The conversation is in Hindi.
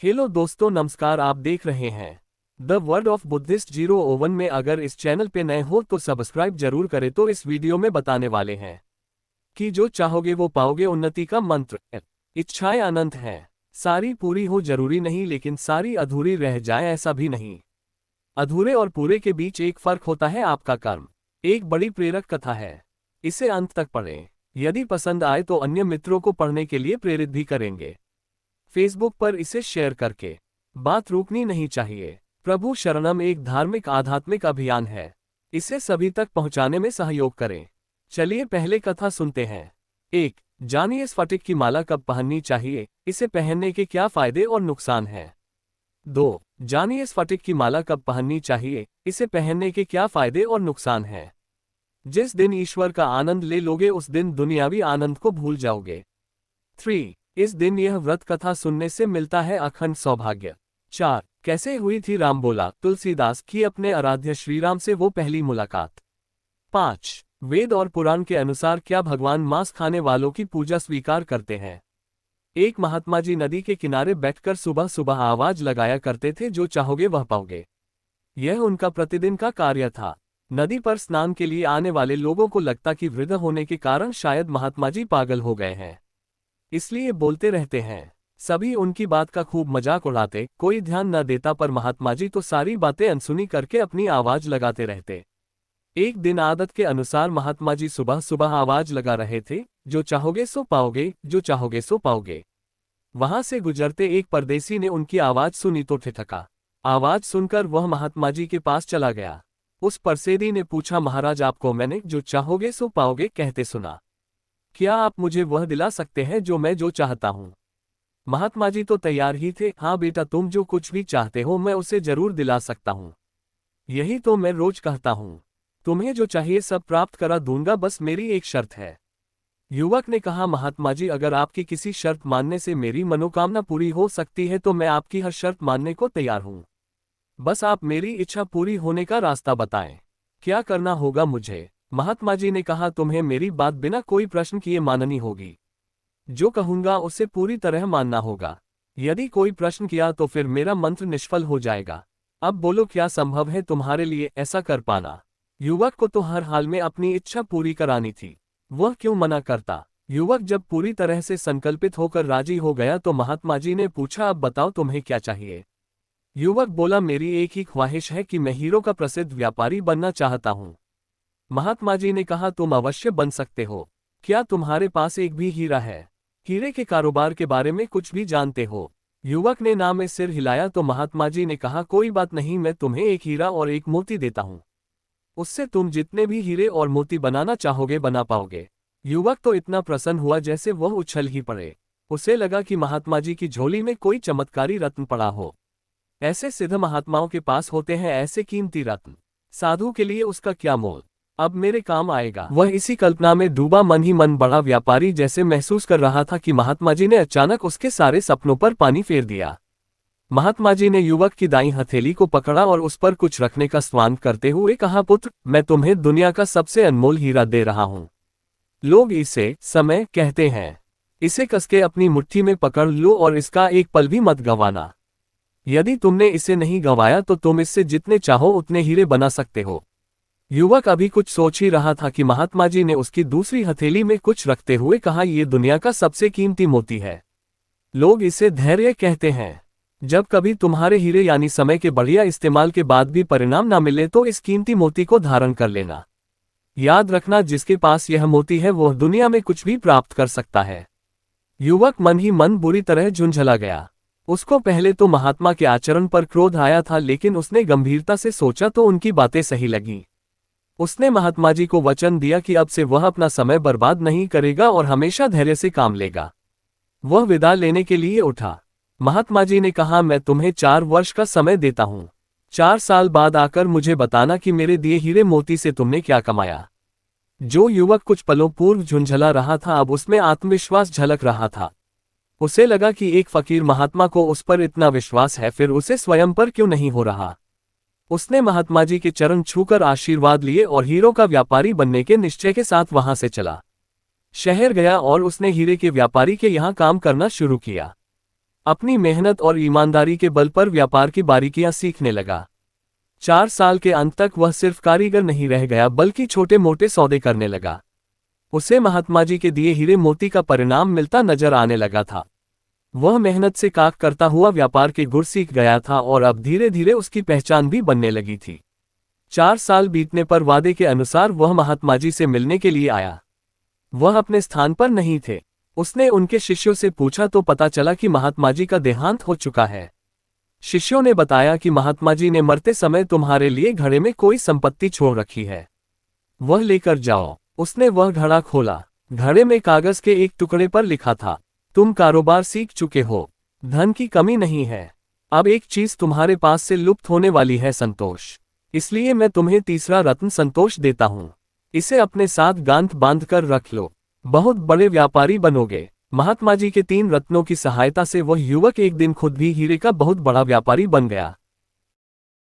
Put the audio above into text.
हेलो दोस्तों, नमस्कार। आप देख रहे हैं द वर्ड ऑफ बुद्धिस्ट 001 में। अगर इस चैनल पे नए हो तो सब्सक्राइब जरूर करें। तो इस वीडियो में बताने वाले हैं कि जो चाहोगे वो पाओगे। उन्नति का मंत्र। इच्छाएं अनंत हैं, सारी पूरी हो जरूरी नहीं, लेकिन सारी अधूरी रह जाए ऐसा भी नहीं। अधूरे और पूरे के बीच एक फर्क होता है, आपका कर्म। एक बड़ी प्रेरक कथा है, इसे अंत तक पढ़ें। यदि पसंद आए तो अन्य मित्रों को पढ़ने के लिए प्रेरित भी करेंगे। फेसबुक पर इसे शेयर करके बात रोकनी नहीं चाहिए। प्रभु शरणम एक धार्मिक आध्यात्मिक अभियान है, इसे सभी तक पहुंचाने में सहयोग करें। चलिए पहले कथा सुनते हैं। 1. जानिए स्फटिक की माला कब पहननी चाहिए, इसे पहनने के क्या फायदे और नुकसान हैं। 2. जानिए स्फटिक की माला कब पहननी चाहिए, इसे पहनने के क्या फायदे और नुकसान हैं। जिस दिन ईश्वर का आनंद ले लोगे उस दिन दुनियावी आनंद को भूल जाओगे। 3. इस दिन यह व्रत कथा सुनने से मिलता है अखंड सौभाग्य। 4. कैसे हुई थी राम बोला तुलसीदास की अपने आराध्य श्रीराम से वो पहली मुलाकात। 5. वेद और पुराण के अनुसार क्या भगवान मांस खाने वालों की पूजा स्वीकार करते हैं। एक महात्मा जी नदी के किनारे बैठकर सुबह सुबह आवाज लगाया करते थे, जो चाहोगे वह पाओगे। यह उनका प्रतिदिन का कार्य था। नदी पर स्नान के लिए आने वाले लोगों को लगता कि वृद्ध होने के कारण शायद महात्मा जी पागल हो गए हैं, इसलिए बोलते रहते हैं। सभी उनकी बात का खूब मजाक उड़ाते, कोई ध्यान न देता, पर महात्मा जी तो सारी बातें अनसुनी करके अपनी आवाज लगाते रहते। एक दिन आदत के अनुसार महात्मा जी सुबह सुबह आवाज लगा रहे थे, जो चाहोगे सो पाओगे, जो चाहोगे सो पाओगे। वहां से गुजरते एक परदेसी ने उनकी आवाज सुनी तो ठिठका। आवाज सुनकर वह महात्मा जी के पास चला गया। उस परसेदी ने पूछा, महाराज आपको मैंने जो चाहोगे सो पाओगे कहते सुना, क्या आप मुझे वह दिला सकते हैं जो चाहता हूं। महात्मा जी तो तैयार ही थे। हाँ बेटा, तुम जो कुछ भी चाहते हो मैं उसे जरूर दिला सकता हूं, यही तो मैं रोज कहता हूं। तुम्हें जो चाहिए सब प्राप्त करा दूंगा, बस मेरी एक शर्त है। युवक ने कहा, महात्मा जी अगर आपकी किसी शर्त मानने से मेरी मनोकामना पूरी हो सकती है तो मैं आपकी हर शर्त मानने को तैयार हूं। बस आप मेरी इच्छा पूरी होने का रास्ता बताएं, क्या करना होगा मुझे। महात्मा जी ने कहा, तुम्हें मेरी बात बिना कोई प्रश्न किए माननी होगी। जो कहूंगा उसे पूरी तरह मानना होगा। यदि कोई प्रश्न किया तो फिर मेरा मंत्र निष्फल हो जाएगा। अब बोलो, क्या संभव है तुम्हारे लिए ऐसा कर पाना। युवक को तो हर हाल में अपनी इच्छा पूरी करानी थी, वह क्यों मना करता। युवक जब पूरी तरह से संकल्पित होकर राजी हो गया तो महात्मा जी ने पूछा, अब बताओ तुम्हें क्या चाहिए। युवक बोला, मेरी एक ही ख्वाहिश है कि मैं हीरो का प्रसिद्ध व्यापारी बनना चाहता हूँ। महात्मा जी ने कहा, तुम अवश्य बन सकते हो। क्या तुम्हारे पास एक भी हीरा है? हीरे के कारोबार के बारे में कुछ भी जानते हो? युवक ने ना में सिर हिलाया तो महात्मा जी ने कहा, कोई बात नहीं, मैं तुम्हें एक हीरा और एक मोती देता हूँ, उससे तुम जितने भी हीरे और मोती बनाना चाहोगे बना पाओगे। युवक तो इतना प्रसन्न हुआ जैसे वह उछल ही पड़े। उसे लगा कि महात्मा जी की झोली में कोई चमत्कारी रत्न पड़ा हो। ऐसे सिद्ध महात्माओं के पास होते हैं ऐसे कीमती रत्न, साधु के लिए उसका क्या मोल। अब मेरे काम आएगा। वह इसी कल्पना में डूबा मन ही मन बड़ा व्यापारी जैसे महसूस कर रहा था कि महात्मा जी ने अचानक उसके सारे सपनों पर पानी फेर दिया। महात्मा जी ने युवक की दाईं हथेली को पकड़ा और उस पर कुछ रखने का स्वांग करते हुए कहा, पुत्र मैं तुम्हें दुनिया का सबसे अनमोल हीरा दे रहा हूं। लोग इसे समय कहते हैं। इसे कसके अपनी मुट्ठी में पकड़ लो और इसका एक पल भी मत गंवाना। यदि तुमने इसे नहीं गंवाया तो तुम इससे जितने चाहो उतने हीरे बना सकते हो। युवक अभी कुछ सोच ही रहा था कि महात्मा जी ने उसकी दूसरी हथेली में कुछ रखते हुए कहा, यह दुनिया का सबसे कीमती मोती है। लोग इसे धैर्य कहते हैं। जब कभी तुम्हारे हीरे यानी समय के बढ़िया इस्तेमाल के बाद भी परिणाम ना मिले तो इस कीमती मोती को धारण कर लेना। याद रखना, जिसके पास यह मोती है वह दुनिया में कुछ भी प्राप्त कर सकता है। युवक मन ही मन बुरी तरह झुंझला गया। उसको पहले तो महात्मा के आचरण पर क्रोध आया था, लेकिन उसने गंभीरता से सोचा तो उनकी बातें सही लगी। उसने महात्मा जी को वचन दिया कि अब से वह अपना समय बर्बाद नहीं करेगा और हमेशा धैर्य से काम लेगा। वह विदा लेने के लिए उठा। महात्मा जी ने कहा, मैं तुम्हें 4 वर्ष का समय देता हूं। 4 साल बाद आकर मुझे बताना कि मेरे दिए हीरे मोती से तुमने क्या कमाया। जो युवक कुछ पलों पूर्व झुंझला रहा था अब उसमें आत्मविश्वास झलक रहा था। उसे लगा कि एक फकीर महात्मा को उस पर इतना विश्वास है, फिर उसे स्वयं पर क्यों नहीं हो रहा। उसने महात्मा जी के चरण छूकर आशीर्वाद लिए और हीरो का व्यापारी बनने के निश्चय के साथ वहां से चला। शहर गया और उसने हीरे के व्यापारी के यहाँ काम करना शुरू किया। अपनी मेहनत और ईमानदारी के बल पर व्यापार की बारीकियां सीखने लगा। 4 साल के अंत तक वह सिर्फ कारीगर नहीं रह गया बल्कि छोटे मोटे सौदे करने लगा। उसे महात्मा जी के दिए हीरे मोती का परिणाम मिलता नजर आने लगा था। वह मेहनत से काम करता हुआ व्यापार के गुर सीख गया था और अब धीरे धीरे उसकी पहचान भी बनने लगी थी। 4 साल बीतने पर वादे के अनुसार वह महात्मा जी से मिलने के लिए आया। वह अपने स्थान पर नहीं थे। उसने उनके शिष्यों से पूछा तो पता चला कि महात्मा जी का देहांत हो चुका है। शिष्यों ने बताया कि महात्मा जी ने मरते समय तुम्हारे लिए घड़े में कोई संपत्ति छोड़ रखी है, वह लेकर जाओ। उसने वह घड़ा खोला। घड़े में कागज के एक टुकड़े पर लिखा था, तुम कारोबार सीख चुके हो, धन की कमी नहीं है। अब एक चीज तुम्हारे पास से लुप्त होने वाली है, संतोष। इसलिए मैं तुम्हें तीसरा रत्न संतोष देता हूं। इसे अपने साथ गांठ बांध कर रख लो, बहुत बड़े व्यापारी बनोगे। महात्मा जी के 3 रत्नों की सहायता से वह युवक एक दिन खुद भी हीरे का बहुत बड़ा व्यापारी बन गया।